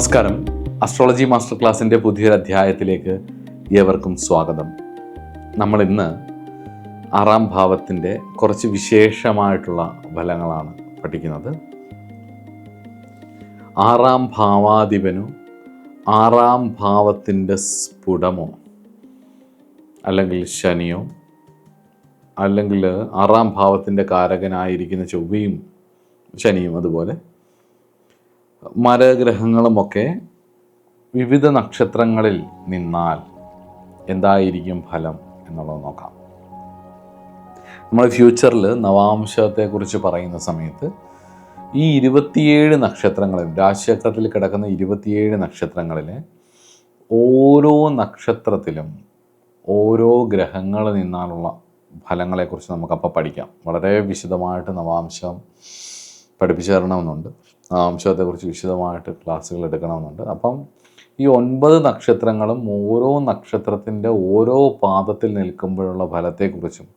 നമസ്കാരം. Astrology master ക്ലാസ്സിൻ്റെ പുതിയൊരു അധ്യായത്തിലേക്ക് ഏവർക്കും സ്വാഗതം. നമ്മൾ ഇന്ന് 6-ാം ഭാവത്തിൻ്റെ കുറച്ച് വിശേഷമായിട്ടുള്ള ഫലങ്ങളാണ് പഠിക്കുന്നത്. 6-ാം ഭാവാധിപനോ 6-ാം ഭാവത്തിൻ്റെ സ്ഫുടമോ അല്ലെങ്കിൽ ശനിയോ അല്ലെങ്കിൽ 6-ാം ഭാവത്തിൻ്റെ കാരകനായിരിക്കുന്ന ചൊവ്വയും ശനിയും അതുപോലെ മരഗ്രഹങ്ങളുമൊക്കെ വിവിധ നക്ഷത്രങ്ങളിൽ നിന്നാൽ എന്തായിരിക്കും ഫലം എന്നുള്ളത് നോക്കാം. നമ്മൾ ഫ്യൂച്ചറിൽ നവാംശത്തെക്കുറിച്ച് പറയുന്ന സമയത്ത് ഈ 27 നക്ഷത്രങ്ങളിലും രാശിചക്രത്തിൽ കിടക്കുന്ന 27 നക്ഷത്രങ്ങളിലെ ഓരോ നക്ഷത്രത്തിലും ഓരോ ഗ്രഹങ്ങളിൽ നിന്നാലുള്ള ഫലങ്ങളെക്കുറിച്ച് നമുക്കപ്പോൾ പഠിക്കാം. വളരെ വിശദമായിട്ട് നവാംശം പഠിപ്പിച്ചു തരണമെന്നുണ്ട്. നവാംശത്തെക്കുറിച്ച് വിശദമായിട്ട് ക്ലാസ്സുകൾ എടുക്കണമെന്നുണ്ട്. അപ്പം ഈ 9 നക്ഷത്രങ്ങളും ഓരോ നക്ഷത്രത്തിൻ്റെ ഓരോ പാദത്തിൽ നിൽക്കുമ്പോഴുള്ള ഫലത്തെക്കുറിച്ചും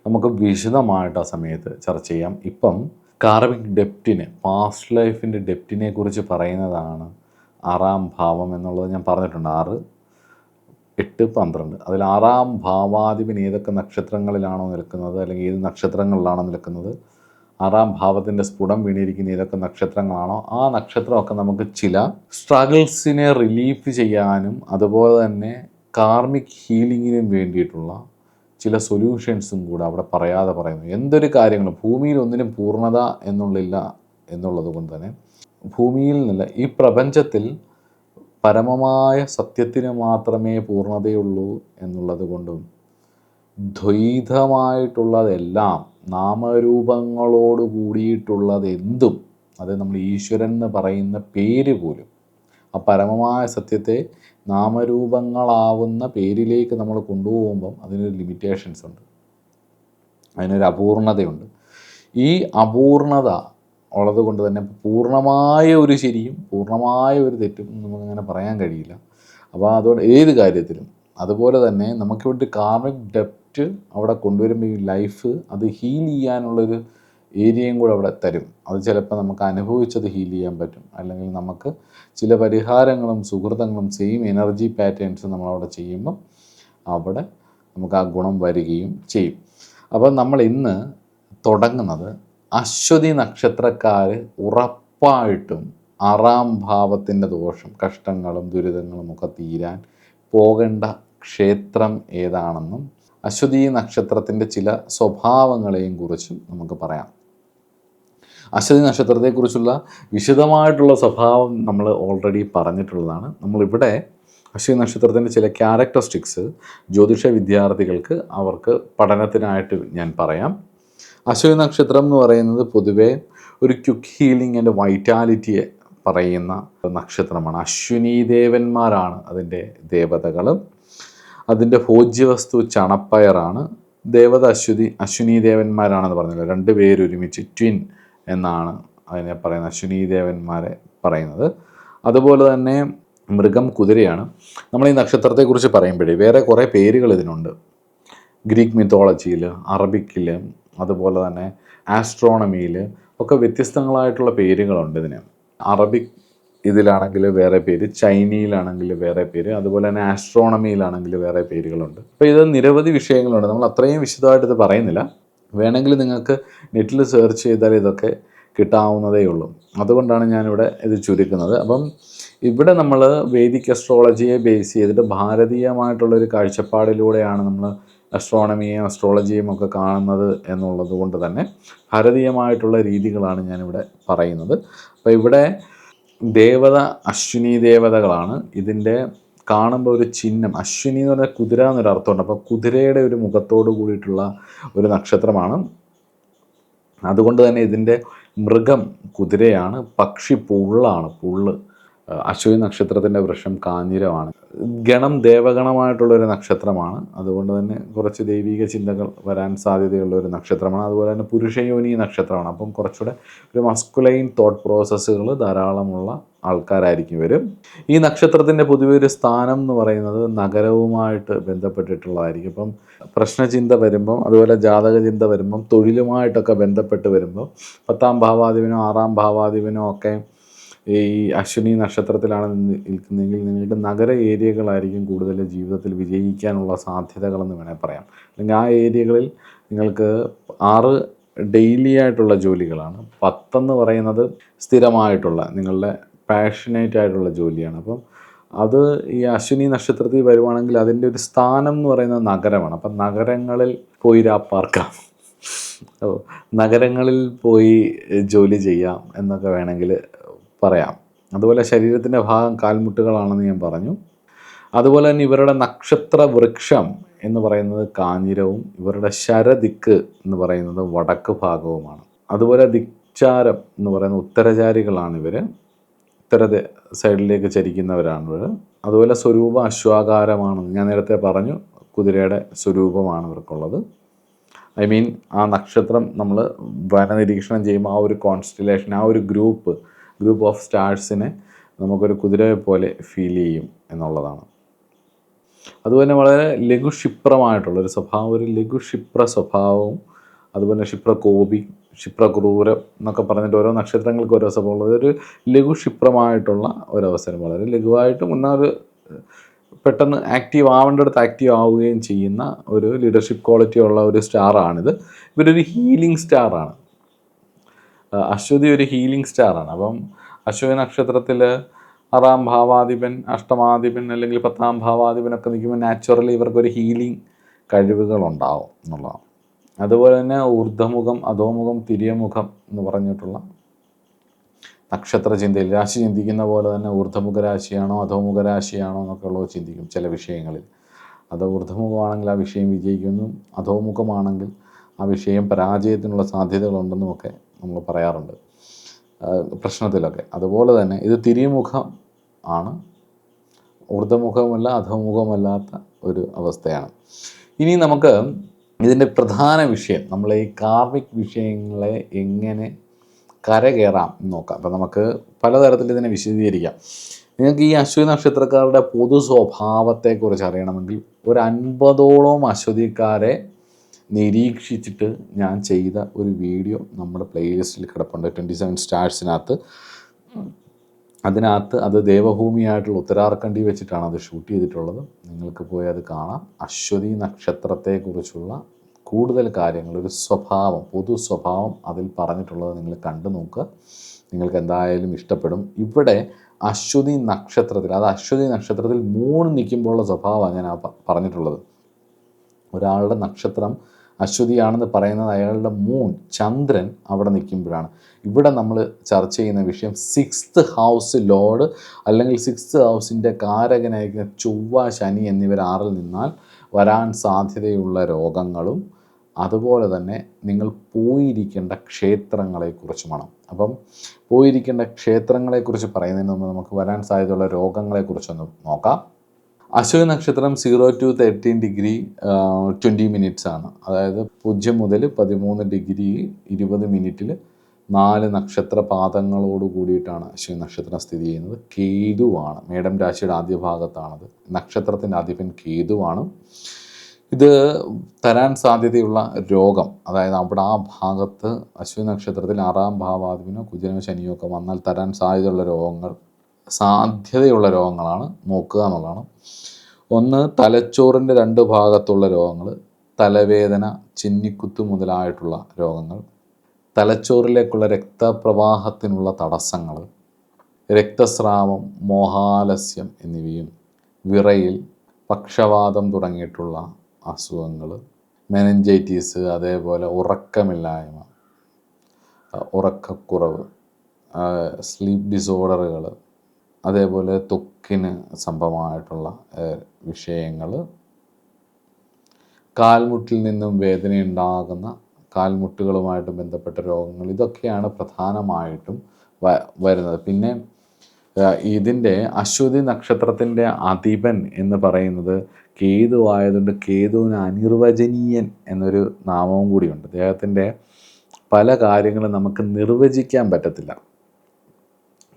നമുക്ക് വിശദമായിട്ട് ആ സമയത്ത് ചർച്ച ചെയ്യാം. ഇപ്പം കാർമിക് ഡെപ്റ്റിന്, പാസ്റ്റ് ലൈഫിൻ്റെ ഡെപ്റ്റിനെ കുറിച്ച് പറയുന്നതാണ് 6-ാം ഭാവം എന്നുള്ളത് ഞാൻ പറഞ്ഞിട്ടുണ്ട്. 6, 8, 12 അതിൽ 6-ാം ഭാവാധിപൻ ഏതൊക്കെ നക്ഷത്രങ്ങളിലാണോ നിൽക്കുന്നത് അല്ലെങ്കിൽ ഏത് നക്ഷത്രങ്ങളിലാണോ നിൽക്കുന്നത്, 6-ാം ഭാവത്തിൻ്റെ സ്ഫുടം വീണിരിക്കുന്ന ഏതൊക്കെ നക്ഷത്രങ്ങളാണോ ആ നക്ഷത്രമൊക്കെ നമുക്ക് ചില സ്ട്രഗിൾസിനെ റിലീഫ് ചെയ്യാനും അതുപോലെ തന്നെ കാർമിക് ഹീലിങ്ങിനും വേണ്ടിയിട്ടുള്ള ചില സൊല്യൂഷൻസും കൂടെ അവിടെ പറയാതെ പറയുന്നു. എന്തൊരു കാര്യങ്ങളും ഭൂമിയിൽ ഒന്നിനും പൂർണ്ണത എന്നുള്ളില്ല എന്നുള്ളത് കൊണ്ട് തന്നെ ഭൂമിയിൽ നിന്നല്ല, ഈ പ്രപഞ്ചത്തിൽ പരമമായ സത്യത്തിന് മാത്രമേ പൂർണ്ണതയുള്ളൂ എന്നുള്ളത് കൊണ്ടും ദ്വൈതമായിട്ടുള്ളതെല്ലാം നാമരൂപങ്ങളോട് കൂടിയിട്ടുള്ളതെന്തും, അത് നമ്മൾ ഈശ്വരൻ എന്ന് പറയുന്ന പേര് പോലും ആ പരമമായ സത്യത്തെ നാമരൂപങ്ങളാവുന്ന പേരിലേക്ക് നമ്മൾ കൊണ്ടുപോകുമ്പം അതിനൊരു ലിമിറ്റേഷൻസ് ഉണ്ട്, അതിനൊരു അപൂർണതയുണ്ട്. ഈ അപൂർണത ഉള്ളത് കൊണ്ട് തന്നെ പൂർണ്ണമായ ഒരു ശരിയും പൂർണ്ണമായ ഒരു തെറ്റും നമുക്കങ്ങനെ പറയാൻ കഴിയില്ല. അപ്പോൾ അതുകൊണ്ട് ഏത് കാര്യത്തിലും അതുപോലെ തന്നെ നമുക്കിവിടെ കാർമിക് ഡെപ്റ്റ് അവിടെ കൊണ്ടുവരുമ്പോൾ ഈ ലൈഫ് അത് ഹീൽ ചെയ്യാനുള്ളൊരു ഏരിയയും കൂടെ അവിടെ തരും. അത് ചിലപ്പോൾ നമുക്ക് അനുഭവിച്ചത് ഹീൽ ചെയ്യാൻ പറ്റും, അല്ലെങ്കിൽ നമുക്ക് ചില പരിഹാരങ്ങളും സുഹൃതങ്ങളും സെയിം എനർജി പാറ്റേൺസ് നമ്മളവിടെ ചെയ്യുമ്പം അവിടെ നമുക്ക് ആ ഗുണം വരികയും ചെയ്യും. അപ്പോൾ നമ്മൾ ഇന്ന് തുടങ്ങുന്നത് അശ്വതി നക്ഷത്രക്കാർ ഉറപ്പായിട്ടും 6-ാം ഭാവത്തിൻ്റെ ദോഷം, കഷ്ടങ്ങളും ദുരിതങ്ങളും ഒക്കെ തീരാൻ പോകേണ്ട ക്ഷേത്രം ഏതാണെന്നും അശ്വതി നക്ഷത്രത്തിൻ്റെ ചില സ്വഭാവങ്ങളെയും കുറിച്ചും നമുക്ക് പറയാം. അശ്വതി നക്ഷത്രത്തെക്കുറിച്ചുള്ള വിശദമായിട്ടുള്ള സ്വഭാവം നമ്മൾ ഓൾറെഡി പറഞ്ഞിട്ടുള്ളതാണ്. നമ്മളിവിടെ അശ്വതി നക്ഷത്രത്തിൻ്റെ ചില ക്യാരക്ടറിസ്റ്റിക്സ് ജ്യോതിഷ വിദ്യാർത്ഥികൾക്ക് അവർക്ക് പഠനത്തിനായിട്ട് ഞാൻ പറയാം. അശ്വതി നക്ഷത്രം എന്ന് പറയുന്നത് പൊതുവേ ഒരു ക്വിക്ക് ഹീലിംഗ് ആൻഡ് വൈറ്റാലിറ്റിയെ പറയുന്ന നക്ഷത്രമാണ്. അശ്വിനി ദേവന്മാരാണ് അതിൻ്റെ ദേവതകളും. അതിൻ്റെ ഭോജ്യവസ്തു ചണപ്പയറാണ്. ദേവത അശ്വിനി ദേവന്മാരാണെന്ന് പറഞ്ഞല്ലോ, 2 പേരൊരുമിച്ച് ട്വിൻ എന്നാണ് അതിനെ പറയുന്നത്, അശ്വിനി ദേവന്മാരെ പറയുന്നത്. അതുപോലെ തന്നെ മൃഗം കുതിരയാണ്. നമ്മൾ ഈ നക്ഷത്രത്തെക്കുറിച്ച് പറയുമ്പോഴേ വേറെ കുറേ പേരുകൾ ഇതിനുണ്ട്. ഗ്രീക്ക് മിത്തോളജിയിൽ, അറബിക്കിൽ, അതുപോലെ തന്നെ ആസ്ട്രോണമിയിൽ ഒക്കെ വ്യത്യസ്തങ്ങളായിട്ടുള്ള പേരുകളുണ്ട് ഇതിന്. അറബിക് ഇതിലാണെങ്കിൽ വേറെ പേര്, ചൈനയിലാണെങ്കിൽ വേറെ പേര്, അതുപോലെ തന്നെ ആസ്ട്രോണമിയിലാണെങ്കിൽ വേറെ പേരുകളുണ്ട്. അപ്പോൾ ഇത് നിരവധി വിഷയങ്ങളുണ്ട്. നമ്മൾ അത്രയും വിശദമായിട്ട് ഇത് പറയുന്നില്ല. വേണമെങ്കിൽ നിങ്ങൾക്ക് നെറ്റിൽ സെർച്ച് ചെയ്താൽ ഇതൊക്കെ കിട്ടാവുന്നതേ ഉള്ളൂ. അതുകൊണ്ടാണ് ഞാനിവിടെ ഇത് ചുരുക്കുന്നത്. അപ്പം ഇവിടെ നമ്മൾ വേദിക് അസ്ട്രോളജിയെ ബേസ് ചെയ്തിട്ട് ഭാരതീയമായിട്ടുള്ളൊരു കാഴ്ചപ്പാടിലൂടെയാണ് നമ്മൾ അസ്ട്രോണമിയെയും അസ്ട്രോളജിയും ഒക്കെ കാണുന്നത് എന്നുള്ളത് കൊണ്ട് തന്നെ ഭാരതീയമായിട്ടുള്ള രീതികളാണ് ഞാനിവിടെ പറയുന്നത്. അപ്പോൾ ഇവിടെ ദേവത അശ്വിനി ദേവതകളാണ്. ഇതിൻ്റെ കാണുമ്പോൾ ഒരു ചിഹ്നം, അശ്വിനി എന്ന് പറഞ്ഞാൽ കുതിര എന്നൊരു അർത്ഥമുണ്ട്. അപ്പോൾ കുതിരയുടെ ഒരു മുഖത്തോട് കൂടിയിട്ടുള്ള ഒരു നക്ഷത്രമാണ്. അതുകൊണ്ട് തന്നെ ഇതിൻ്റെ മൃഗം കുതിരയാണ്, പക്ഷി പുള്ളാണ്, പുള്ള്. അശ്വതി നക്ഷത്രത്തിൻ്റെ വൃക്ഷം കാഞ്ഞിരമാണ്. ഗണം ദേവഗണമായിട്ടുള്ളൊരു നക്ഷത്രമാണ്. അതുകൊണ്ട് തന്നെ കുറച്ച് ദൈവിക ചിന്തകൾ വരാൻ സാധ്യതയുള്ള ഒരു നക്ഷത്രമാണ്. അതുപോലെ തന്നെ പുരുഷയോനി നക്ഷത്രമാണ്. അപ്പം കുറച്ചുകൂടെ ഒരു മസ്കുലൈൻ തോട്ട് പ്രോസസ്സുകൾ ധാരാളമുള്ള ആൾക്കാരായിരിക്കും വരും. ഈ നക്ഷത്രത്തിൻ്റെ പൊതുവെ ഒരു സ്ഥാനം എന്ന് പറയുന്നത് നഗരവുമായിട്ട് ബന്ധപ്പെട്ടിട്ടുള്ളതായിരിക്കും. ഇപ്പം പ്രശ്നചിന്ത വരുമ്പം, അതുപോലെ ജാതകചിന്ത വരുമ്പം, തൊഴിലുമായിട്ടൊക്കെ ബന്ധപ്പെട്ട് വരുമ്പോൾ 10-ാം ഭാവാധിപനോ 6-ാം ഭാവാധിപനോ ഒക്കെ ഈ അശ്വിനി നക്ഷത്രത്തിലാണ് നിൽക്കുന്നതെങ്കിൽ നിങ്ങൾക്ക് നഗര ഏരിയകളായിരിക്കും കൂടുതൽ ജീവിതത്തിൽ വിജയിക്കാനുള്ള സാധ്യതകളെന്ന് വേണേൽ പറയാം. അല്ലെങ്കിൽ ആ ഏരിയകളിൽ നിങ്ങൾക്ക് 6 ഡെയിലി ആയിട്ടുള്ള ജോലികളാണ്. 10 പറയുന്നത് സ്ഥിരമായിട്ടുള്ള നിങ്ങളുടെ പാഷനേറ്റ് ആയിട്ടുള്ള ജോലിയാണ്. അപ്പം അത് ഈ അശ്വിനി നക്ഷത്രത്തിൽ വരുവാണെങ്കിൽ അതിൻ്റെ ഒരു സ്ഥാനം എന്ന് പറയുന്നത് നഗരമാണ്. അപ്പം നഗരങ്ങളിൽ പോയി രാപ്പാർക്കാം, നഗരങ്ങളിൽ പോയി ജോലി ചെയ്യാം എന്നൊക്കെ വേണമെങ്കിൽ പറയാം. അതുപോലെ ശരീരത്തിൻ്റെ ഭാഗം കാൽമുട്ടുകളാണെന്ന് ഞാൻ പറഞ്ഞു. അതുപോലെ തന്നെ ഇവരുടെ നക്ഷത്ര വൃക്ഷം എന്ന് പറയുന്നത് കാഞ്ഞിരവും ഇവരുടെ ശരദിക്ക് എന്ന് പറയുന്നത് വടക്ക് ഭാഗവുമാണ്. അതുപോലെ ദിക്ചാരം എന്ന് പറയുന്ന ഉത്തരചാരികളാണ് ഇവർ, ഉത്തര സൈഡിലേക്ക് ചരിക്കുന്നവരാണ് ഇവർ. അതുപോലെ സ്വരൂപം അശ്വാകാരമാണ്, ഞാൻ നേരത്തെ പറഞ്ഞു കുതിരയുടെ സ്വരൂപമാണ് ഇവർക്കുള്ളത്. ഐ മീൻ ആ നക്ഷത്രം നമ്മൾ വനനിരീക്ഷണം ചെയ്യുമ്പോൾ ആ ഒരു കോൺസ്റ്റലേഷൻ, ആ ഒരു ഗ്രൂപ്പ് ഓഫ് സ്റ്റാർസിനെ നമുക്കൊരു കുതിരയെ പോലെ ഫീൽ ചെയ്യും എന്നുള്ളതാണ്. അതുപോലെ വളരെ ലഘുക്ഷിപ്രമായിട്ടുള്ളൊരു സ്വഭാവം, ഒരു ലഘുക്ഷിപ്ര സ്വഭാവവും, അതുപോലെ ക്ഷിപ്രകോപി, ക്ഷിപ്രക്രൂരം എന്നൊക്കെ പറഞ്ഞിട്ട് ഓരോ നക്ഷത്രങ്ങൾക്ക് ഓരോ സ്വഭാവമുള്ളത്. ഒരു ലഘുക്ഷിപ്രമായിട്ടുള്ള ഒരവസരം, വളരെ ലഘുവായിട്ടും എന്നാൽ ഒരു പെട്ടെന്ന് ആക്റ്റീവ് ആവേണ്ടടുത്ത് ആക്റ്റീവ് ആവുകയും ചെയ്യുന്ന ഒരു ലീഡർഷിപ്പ് ക്വാളിറ്റി ഉള്ള ഒരു സ്റ്റാറാണിത്. ഇവരൊരു ഹീലിംഗ് സ്റ്റാറാണ്. അശ്വതി ഒരു ഹീലിംഗ് സ്റ്റാറാണ്. അപ്പം അശ്വതി നക്ഷത്രത്തിൽ 6-ാം ഭാവാധിപൻ, 8-ാധിപൻ അല്ലെങ്കിൽ 10-ാം ഭാവാധിപനൊക്കെ നിൽക്കുമ്പോൾ നാച്ചുറലി ഇവർക്കൊരു ഹീലിംഗ് കഴിവുകളുണ്ടാവും എന്നുള്ളതാണ്. അതുപോലെ തന്നെ ഊർധ്വമുഖം, അധോമുഖം, തിര്യമുഖം എന്ന് പറഞ്ഞിട്ടുള്ള നക്ഷത്ര ചിന്തയിൽ രാശി ചിന്തിക്കുന്ന പോലെ തന്നെ ഊർധ്വമുഖ രാശിയാണോ അധോമുഖ രാശിയാണോ എന്നൊക്കെ ഉള്ളത് ചിന്തിക്കും ചില വിഷയങ്ങളിൽ. അത് ഊർധ്വമുഖമാണെങ്കിൽ ആ വിഷയം വിജയിക്കുമെന്നും അധോമുഖമാണെങ്കിൽ ആ വിഷയം പരാജയത്തിനുള്ള സാധ്യതകളുണ്ടെന്നുമൊക്കെ നമ്മൾ പറയാറുണ്ട് പ്രശ്നത്തിലൊക്കെ. അതുപോലെ തന്നെ ഇത് തിര്യമുഖം ആണ്, ഊർധ്വമുഖമല്ല അധോമുഖമല്ലാത്ത ഒരു അവസ്ഥയാണ്. ഇനി നമുക്ക് ഇതിൻ്റെ പ്രധാന വിഷയം, നമ്മൾ ഈ കാർമിക് വിഷയങ്ങളെ എങ്ങനെ കരകയറാം എന്ന് നോക്കാം. അപ്പം നമുക്ക് പലതരത്തിൽ ഇതിനെ വിശദീകരിക്കാം. നിങ്ങൾക്ക് ഈ അശ്വതി നക്ഷത്രക്കാരുടെ പൊതു സ്വഭാവത്തെക്കുറിച്ച് അറിയണമെങ്കിൽ ഒരു 50ഓളം അശ്വതിക്കാരെ നിരീക്ഷിച്ചിട്ട് ഞാൻ ചെയ്ത ഒരു വീഡിയോ നമ്മുടെ പ്ലേലിസ്റ്റിൽ കിടപ്പുണ്ട്, 27 സ്റ്റാർസിനകത്ത്. അതിനകത്ത് അത് ദേവഭൂമിയായിട്ടുള്ള ഉത്തരാർക്കണ്ടി വെച്ചിട്ടാണ് അത് ഷൂട്ട് ചെയ്തിട്ടുള്ളത്. നിങ്ങൾക്ക് പോയി അത് കാണാം. അശ്വതി നക്ഷത്രത്തെക്കുറിച്ചുള്ള കൂടുതൽ കാര്യങ്ങൾ, ഒരു സ്വഭാവം, പൊതു സ്വഭാവം അതിൽ പറഞ്ഞിട്ടുള്ളത് നിങ്ങൾ കണ്ടു നോക്കുക. നിങ്ങൾക്ക് എന്തായാലും ഇഷ്ടപ്പെടും. ഇവിടെ അശ്വതി നക്ഷത്രത്തിൽ, അത് അശ്വതി നക്ഷത്രത്തിൽ മൂൺ നിൽക്കുമ്പോഴുള്ള സ്വഭാവമാണ് ഞാൻ പറഞ്ഞിട്ടുള്ളത്. ഒരാളുടെ നക്ഷത്രം അശ്വതിയാണെന്ന് പറയുന്നത് അയാളുടെ മൂൺ, ചന്ദ്രൻ അവിടെ നിൽക്കുമ്പോഴാണ്. ഇവിടെ നമ്മൾ ചർച്ച ചെയ്യുന്ന വിഷയം 6th ഹൗസ് ലോർഡ് അല്ലെങ്കിൽ 6th ഹൗസിൻ്റെ കാരകനായിരിക്കുന്ന ചൊവ്വ, ശനി എന്നിവർ 6-ൽ നിന്നാൽ വരാൻ സാധ്യതയുള്ള രോഗങ്ങളും അതുപോലെ തന്നെ നിങ്ങൾ പോയിരിക്കേണ്ട ക്ഷേത്രങ്ങളെക്കുറിച്ചുമാണ്. അപ്പം പോയിരിക്കേണ്ട ക്ഷേത്രങ്ങളെക്കുറിച്ച് പറയുന്നതിന് മുമ്പ് നമുക്ക് വരാൻ സാധ്യതയുള്ള രോഗങ്ങളെക്കുറിച്ചൊന്ന് നോക്കാം. അശ്വതി നക്ഷത്രം 0 to 13 ഡിഗ്രി 20 മിനിറ്റ്സ് ആണ്. അതായത് 0 മുതൽ 13 ഡിഗ്രി 20 മിനിറ്റിൽ 4 നക്ഷത്ര പാദങ്ങളോട് കൂടിയിട്ടാണ് അശ്വതി നക്ഷത്രം സ്ഥിതി ചെയ്യുന്നത്. കേതുവാണ്, മേടം രാശിയുടെ ആദ്യ ഭാഗത്താണത്. നക്ഷത്രത്തിൻ്റെ അധിപൻ കേതുവാണ്. ഇത് തരാൻ സാധ്യതയുള്ള രോഗം, അതായത് അവിടെ ആ ഭാഗത്ത് അശ്വതി നക്ഷത്രത്തിൽ 6-ാം ഭാവാധിപനോ കുജനോ ശനിയോ ഒക്കെ വന്നാൽ തരാൻ സാധ്യതയുള്ള രോഗങ്ങളാണ് നോക്കുക എന്നുള്ളതാണ്. ഒന്ന്, തലച്ചോറിൻ്റെ 2 ഭാഗത്തുള്ള രോഗങ്ങൾ, തലവേദന, ചിന്നിക്കുത്ത് മുതലായിട്ടുള്ള രോഗങ്ങൾ, തലച്ചോറിലേക്കുള്ള രക്തപ്രവാഹത്തിനുള്ള തടസ്സങ്ങൾ, രക്തസ്രാവം, മോഹാലസ്യം എന്നിവയും, വിറയിൽ, പക്ഷവാതം തുടങ്ങിയിട്ടുള്ള അസുഖങ്ങൾ, മെനിഞ്ചൈറ്റീസ്, അതേപോലെ ഉറക്കമില്ലായ്മ, ഉറക്കക്കുറവ്, സ്ലീപ്പ് ഡിസോർഡറുകൾ, അതേപോലെ ത്വക്കിന് സംഭവമായിട്ടുള്ള വിഷയങ്ങൾ, കാൽമുട്ടിൽ നിന്നും വേദനയുണ്ടാകുന്ന കാൽമുട്ടുകളുമായിട്ട് ബന്ധപ്പെട്ട രോഗങ്ങൾ, ഇതൊക്കെയാണ് പ്രധാനമായിട്ടും വരുന്നത്. പിന്നെ ഇതിൻ്റെ അശ്വതി നക്ഷത്രത്തിൻ്റെ അധിപൻ എന്ന് പറയുന്നത് കേതു ആയതുകൊണ്ട് കേതുവിന് അനിർവചനീയൻ എന്നൊരു നാമവും കൂടിയുണ്ട്. അദ്ദേഹത്തിൻ്റെ പല കാര്യങ്ങളും നമുക്ക് നിർവചിക്കാൻ പറ്റത്തില്ല,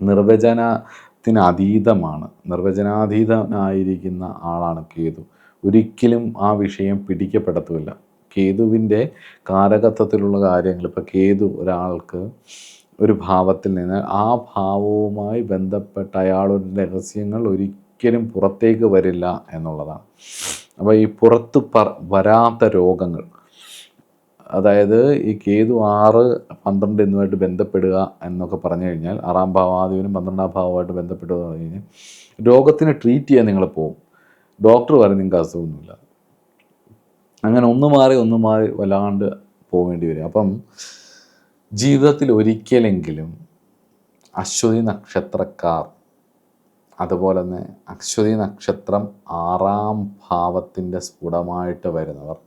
നിർവചനാതീതമാണ്, നിർവചനാതീതനായിരിക്കുന്ന ആളാണ് കേതു. ഒരിക്കലും ആ വിഷയം പിടിക്കപ്പെടത്തുമില്ല. കേതുവിൻ്റെ കാരകത്വത്തിലുള്ള കാര്യങ്ങൾ, ഇപ്പോൾ കേതു ഒരാൾക്ക് ഒരു ഭാവത്തിൽ നിന്ന് ആ ഭാവവുമായി ബന്ധപ്പെട്ട അയാളുടെ രഹസ്യങ്ങൾ ഒരിക്കലും പുറത്തേക്ക് വരില്ല എന്നുള്ളതാണ്. അപ്പോൾ ഈ പുറത്ത് വരാത്ത രോഗങ്ങൾ, അതായത് ഈ കേതു 6, 12 എന്നുമായിട്ട് ബന്ധപ്പെടുക എന്നൊക്കെ പറഞ്ഞു കഴിഞ്ഞാൽ, 6-ാം ഭാവാധിപനും 12-ാം ഭാവമായിട്ട് ബന്ധപ്പെടുക എന്ന് പറഞ്ഞു കഴിഞ്ഞാൽ രോഗത്തിന് ട്രീറ്റ് ചെയ്യാൻ നിങ്ങൾ പോകും. ഡോക്ടർ പറയും നിങ്ങൾക്ക് അസുഖമൊന്നുമില്ല. അങ്ങനെ ഒന്ന് മാറി വല്ലാണ്ട് പോവേണ്ടി വരും. അപ്പം ജീവിതത്തിൽ ഒരിക്കലെങ്കിലും അശ്വതി നക്ഷത്രക്കാർ, അതുപോലെ തന്നെ അശ്വതി നക്ഷത്രം 6-ാം ഭാവത്തിൻ്റെ സ്ഫുടമായിട്ട് വരുന്നവർ,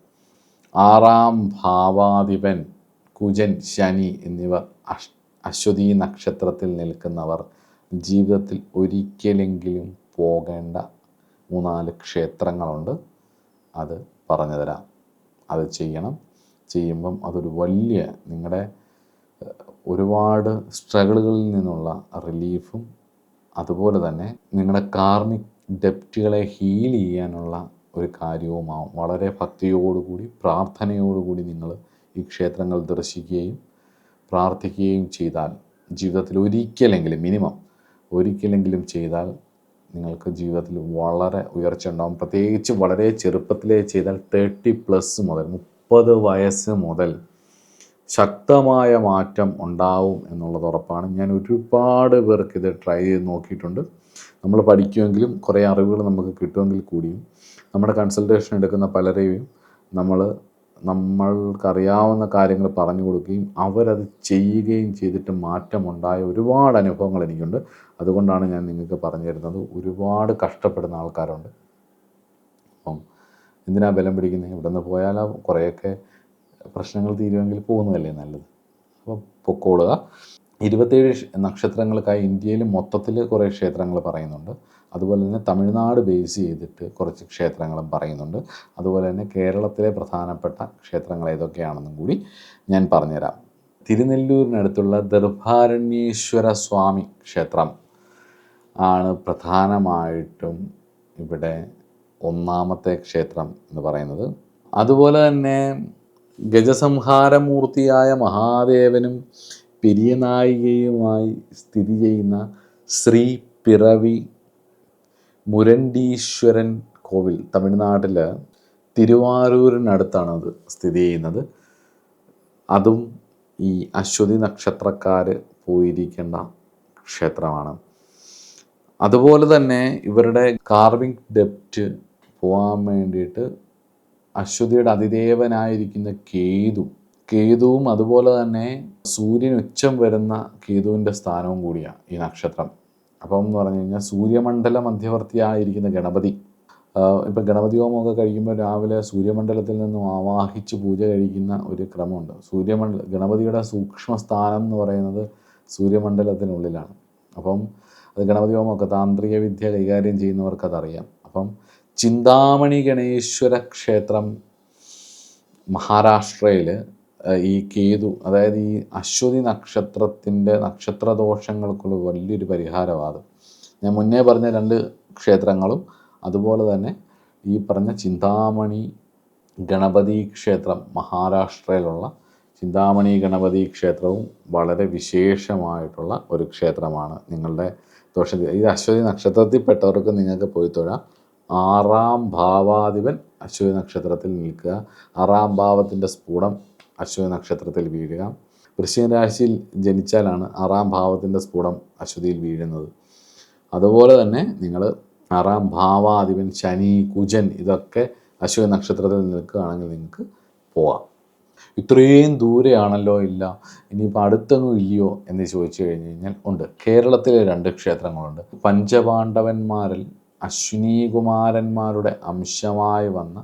6-ാം ഭാവാധിപൻ കുജൻ, ശനി എന്നിവ അശ്വതി നക്ഷത്രത്തിൽ നിൽക്കുന്നവർ ജീവിതത്തിൽ ഒരിക്കലെങ്കിലും പോകേണ്ട 3-4 ക്ഷേത്രങ്ങളുണ്ട്. അത് പറഞ്ഞു തരാം. അത് ചെയ്യണം. ചെയ്യുമ്പം അതൊരു വലിയ നിങ്ങളുടെ ഒരുപാട് സ്ട്രഗിളുകളിൽ നിന്നുള്ള റിലീഫും, അതുപോലെ തന്നെ നിങ്ങളുടെ കാർമിക് ഡെപ്റ്റുകളെ ഹീൽ ചെയ്യാനുള്ള ഒരു കാര്യവുമാവും. വളരെ ഭക്തിയോടുകൂടി പ്രാർത്ഥനയോടുകൂടി നിങ്ങൾ ഈ ക്ഷേത്രങ്ങൾ ദർശിക്കുകയും പ്രാർത്ഥിക്കുകയും ചെയ്താൽ ജീവിതത്തിൽ ഒരിക്കലെങ്കിലും, മിനിമം ഒരിക്കലെങ്കിലും ചെയ്താൽ നിങ്ങൾക്ക് ജീവിതത്തിൽ വളരെ ഉയർച്ച ഉണ്ടാകും. പ്രത്യേകിച്ച് വളരെ ചെറുപ്പത്തിലേ ചെയ്താൽ 30+ മുതൽ 30 വയസ്സ് മുതൽ ശക്തമായ മാറ്റം ഉണ്ടാവും എന്നുള്ളത് ഉറപ്പാണ്. ഞാൻ ഒരുപാട് പേർക്ക് ഇത് ട്രൈ ചെയ്ത് നോക്കിയിട്ടുണ്ട്. നമ്മൾ പഠിക്കുമെങ്കിലും കുറേ അറിവുകൾ നമുക്ക് കിട്ടുമെങ്കിൽ കൂടിയും നമ്മുടെ കൺസൾട്ടേഷൻ എടുക്കുന്ന പലരെയും നമ്മൾക്കറിയാവുന്ന കാര്യങ്ങൾ പറഞ്ഞു കൊടുക്കുകയും അവരത് ചെയ്യുകയും ചെയ്തിട്ട് മാറ്റമുണ്ടായ ഒരുപാട് അനുഭവങ്ങൾ എനിക്കുണ്ട്. അതുകൊണ്ടാണ് ഞാൻ നിങ്ങൾക്ക് പറഞ്ഞു തരുന്നത്. ഒരുപാട് കഷ്ടപ്പെടുന്ന ആൾക്കാരുണ്ട്. അപ്പം എന്തിനാ ബലം പിടിക്കുന്നത്? ഇവിടെ നിന്ന് പോയാൽ കുറേയൊക്കെ പ്രശ്നങ്ങൾ തീരുമെങ്കിൽ പോകുന്നതല്ലേ നല്ലത്. അപ്പോൾ പൊക്കോളുക. 27 നക്ഷത്രങ്ങൾക്കായി ഇന്ത്യയിൽ മൊത്തത്തിൽ കുറേ ക്ഷേത്രങ്ങൾ പറയുന്നുണ്ട്. അതുപോലെ തന്നെ തമിഴ്നാട് ബേസ് ചെയ്തിട്ട് കുറച്ച് ക്ഷേത്രങ്ങളും പറയുന്നുണ്ട്. അതുപോലെ തന്നെ കേരളത്തിലെ പ്രധാനപ്പെട്ട ക്ഷേത്രങ്ങൾ ഏതൊക്കെയാണെന്നും കൂടി ഞാൻ പറഞ്ഞുതരാം. തിരുനെല്ലൂരിനടുത്തുള്ള ദർഭാരണ്യേശ്വര സ്വാമി ക്ഷേത്രം ആണ് പ്രധാനമായിട്ടും ഇവിടെ 1-ാമത്തെ ക്ഷേത്രം എന്ന് പറയുന്നത്. അതുപോലെ തന്നെ ഗജസംഹാരമൂർത്തിയായ മഹാദേവനും പെരിയനായികയുമായി സ്ഥിതി ചെയ്യുന്ന ശ്രീ പിറവി മുരണ്ടീശ്വരൻ കോവിൽ തമിഴ്നാട്ടിൽ തിരുവാരൂരിനടുത്താണ് അത് സ്ഥിതി ചെയ്യുന്നത്. അതും ഈ അശ്വതി നക്ഷത്രക്കാർ പോയിരിക്കേണ്ട ക്ഷേത്രമാണ്. അതുപോലെ തന്നെ ഇവരുടെ കാർമിക് ഡെപ്റ്റ് പോകാൻ വേണ്ടിയിട്ട് അശ്വതിയുടെ അതിദേവനായിരിക്കുന്ന കേതുവും അതുപോലെ തന്നെ സൂര്യൻ ഉച്ചം വരുന്ന കേതുവിൻ്റെ സ്ഥാനവും കൂടിയാണ് ഈ നക്ഷത്രം. അപ്പം എന്ന് പറഞ്ഞു കഴിഞ്ഞാൽ സൂര്യമണ്ഡല മധ്യവർത്തിയായിരിക്കുന്ന ഗണപതി, ഇപ്പം ഗണപതി ഹോമമൊക്കെ കഴിക്കുമ്പോൾ രാവിലെ സൂര്യമണ്ഡലത്തിൽ നിന്നും ആവാഹിച്ച് പൂജ കഴിക്കുന്ന ഒരു ക്രമമുണ്ട്. ഗണപതിയുടെ സൂക്ഷ്മസ്ഥാനം എന്ന് പറയുന്നത് സൂര്യമണ്ഡലത്തിനുള്ളിലാണ്. അപ്പം അത് ഗണപതി ഹോമമൊക്കെ താന്ത്രിക വിദ്യ കൈകാര്യം ചെയ്യുന്നവർക്കതറിയാം. അപ്പം ചിന്താമണി ഗണേശ്വര ക്ഷേത്രം മഹാരാഷ്ട്രയിൽ ഈ കേതു, അതായത് ഈ അശ്വതി നക്ഷത്രത്തിൻ്റെ നക്ഷത്രദോഷങ്ങൾക്കുള്ള വലിയൊരു പരിഹാരമാണ്. ഞാൻ മുന്നേ പറഞ്ഞ 2 ക്ഷേത്രങ്ങളും അതുപോലെ തന്നെ ഈ പറഞ്ഞ ചിന്താമണി ഗണപതി ക്ഷേത്രം, മഹാരാഷ്ട്രയിലുള്ള ചിന്താമണി ഗണപതി ക്ഷേത്രവും വളരെ വിശേഷമായിട്ടുള്ള ഒരു ക്ഷേത്രമാണ്. നിങ്ങളുടെ ദോഷത്തിൽ ഈ അശ്വതി നക്ഷത്രത്തിൽപ്പെട്ടവർക്ക് നിങ്ങൾക്ക് പോയി തൊഴാം. 6-ാം ഭാവാധിപൻ അശ്വതി നക്ഷത്രത്തിൽ നിൽക്കുക, 6-ാം ഭാവത്തിൻ്റെ സ്ഫുടം അശ്വതി നക്ഷത്രത്തിൽ വീഴുക. വൃശ്ചിക രാശിയിൽ ജനിച്ചാലാണ് 6-ാം ഭാവത്തിൻ്റെ സ്ഫുടം അശ്വതിയിൽ വീഴുന്നത്. അതുപോലെ തന്നെ നിങ്ങൾ 6-ാം ഭാവാധിപൻ ശനി, കുജൻ ഇതൊക്കെ അശ്വതി നക്ഷത്രത്തിൽ നിൽക്കുകയാണെങ്കിൽ നിങ്ങൾക്ക് പോവാം. ഇത്രയും ദൂരെയാണല്ലോ, ഇല്ല ഇനിയിപ്പോൾ അടുത്തൊന്നും ഇല്ലയോ എന്ന് ചോദിച്ചു കഴിഞ്ഞ് കഴിഞ്ഞാൽ ഉണ്ട്. കേരളത്തിലെ 2 ക്ഷേത്രങ്ങളുണ്ട്. പഞ്ചപാണ്ഡവന്മാരിൽ അശ്വിനീകുമാരന്മാരുടെ അംശമായി വന്ന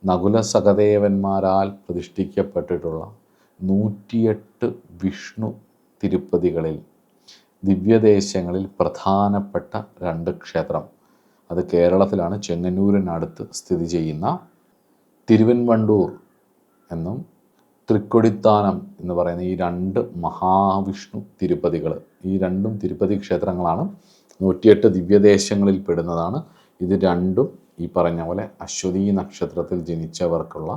നകുല സഹദേവന്മാരാൽ പ്രതിഷ്ഠിക്കപ്പെട്ടിട്ടുള്ള 108 വിഷ്ണു തിരുപ്പതികളിൽ ദിവ്യദേശങ്ങളിൽ പ്രധാനപ്പെട്ട 2 ക്ഷേത്രം. അത് കേരളത്തിലാണ്. ചെങ്ങന്നൂരിനടുത്ത് സ്ഥിതി ചെയ്യുന്ന തിരുവൻവണ്ടൂർ എന്നും തൃക്കൊടിത്താനം എന്ന് പറയുന്ന ഈ 2 മഹാവിഷ്ണു തിരുപ്പതികൾ, ഈ 2 തിരുപ്പതി ക്ഷേത്രങ്ങളാണ് 108 ദിവ്യദേശങ്ങളിൽ പെടുന്നതാണ്. ഇത് 2 ഈ പറഞ്ഞ പോലെ അശ്വതി നക്ഷത്രത്തിൽ ജനിച്ചവർക്കുള്ള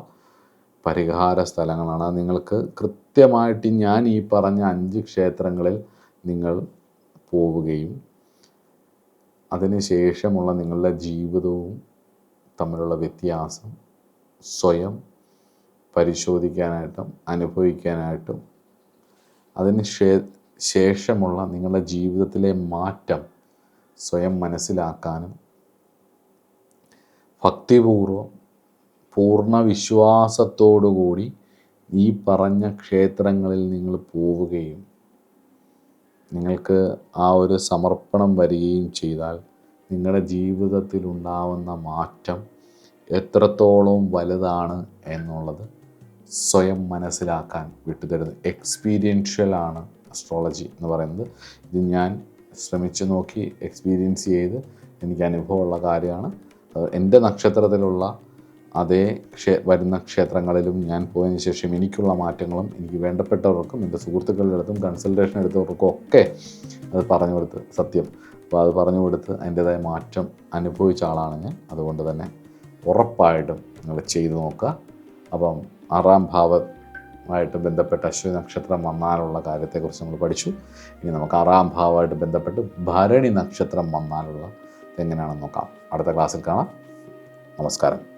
പരിഹാര സ്ഥലങ്ങളാണ്. നിങ്ങൾക്ക് കൃത്യമായിട്ട് ഞാൻ ഈ പറഞ്ഞ 5 ക്ഷേത്രങ്ങളിൽ നിങ്ങൾ പോവുകയും അതിനുശേഷമുള്ള നിങ്ങളുടെ ജീവിതവും തമ്മിലുള്ള വ്യത്യാസം സ്വയം പരിശോധിക്കാനായിട്ടും അനുഭവിക്കാനായിട്ടും അതിന് ശേഷമുള്ള നിങ്ങളുടെ ജീവിതത്തിലെ മാറ്റം സ്വയം മനസ്സിലാക്കാനും ഭക്തിപൂർവം പൂർണ്ണ വിശ്വാസത്തോടുകൂടി ഈ പറഞ്ഞ ക്ഷേത്രങ്ങളിൽ നിങ്ങൾ പോവുകയും നിങ്ങൾക്ക് ആ ഒരു സമർപ്പണം വരികയും ചെയ്താൽ നിങ്ങളുടെ ജീവിതത്തിലുണ്ടാവുന്ന മാറ്റം എത്രത്തോളം വലുതാണ് എന്നുള്ളത് സ്വയം മനസ്സിലാക്കാൻ വിട്ടുതരുന്നത്. എക്സ്പീരിയൻഷ്യലാണ് അസ്ട്രോളജി എന്ന് പറയുന്നത്. ഇത് ഞാൻ ശ്രമിച്ചു നോക്കി എക്സ്പീരിയൻസ് ചെയ്ത് എനിക്ക് അനുഭവമുള്ള കാര്യമാണ്. എൻ്റെ നക്ഷത്രത്തിലുള്ള അതേ വരുന്ന ക്ഷേത്രങ്ങളിലും ഞാൻ പോയതിന് ശേഷം എനിക്കുള്ള മാറ്റങ്ങളും എനിക്ക് വേണ്ടപ്പെട്ടവർക്കും എൻ്റെ സുഹൃത്തുക്കളുടെ അടുത്തും കൺസൾട്ടേഷൻ എടുത്തവർക്കും ഒക്കെ അത് പറഞ്ഞു കൊടുത്ത് സത്യം അപ്പോൾ അത് പറഞ്ഞു കൊടുത്ത് അതിൻ്റേതായ മാറ്റം അനുഭവിച്ച ആളാണ് ഞാൻ. അതുകൊണ്ട് തന്നെ ഉറപ്പായിട്ടും നിങ്ങൾ ചെയ്തു നോക്കുക. അപ്പം 6-ാം ഭാവമായിട്ട് ബന്ധപ്പെട്ട് അശ്വതി നക്ഷത്രം വന്നാലുള്ള കാര്യത്തെക്കുറിച്ച് നമ്മൾ പഠിച്ചു. ഇനി നമുക്ക് 6-ാം ഭാവമായിട്ട് ബന്ധപ്പെട്ട് ഭരണി നക്ഷത്രം വന്നാലുള്ള എങ്ങനെയാണെന്ന് നോക്കാം. അടുത്ത ക്ലാസ്സിൽ കാണാം. നമസ്കാരം.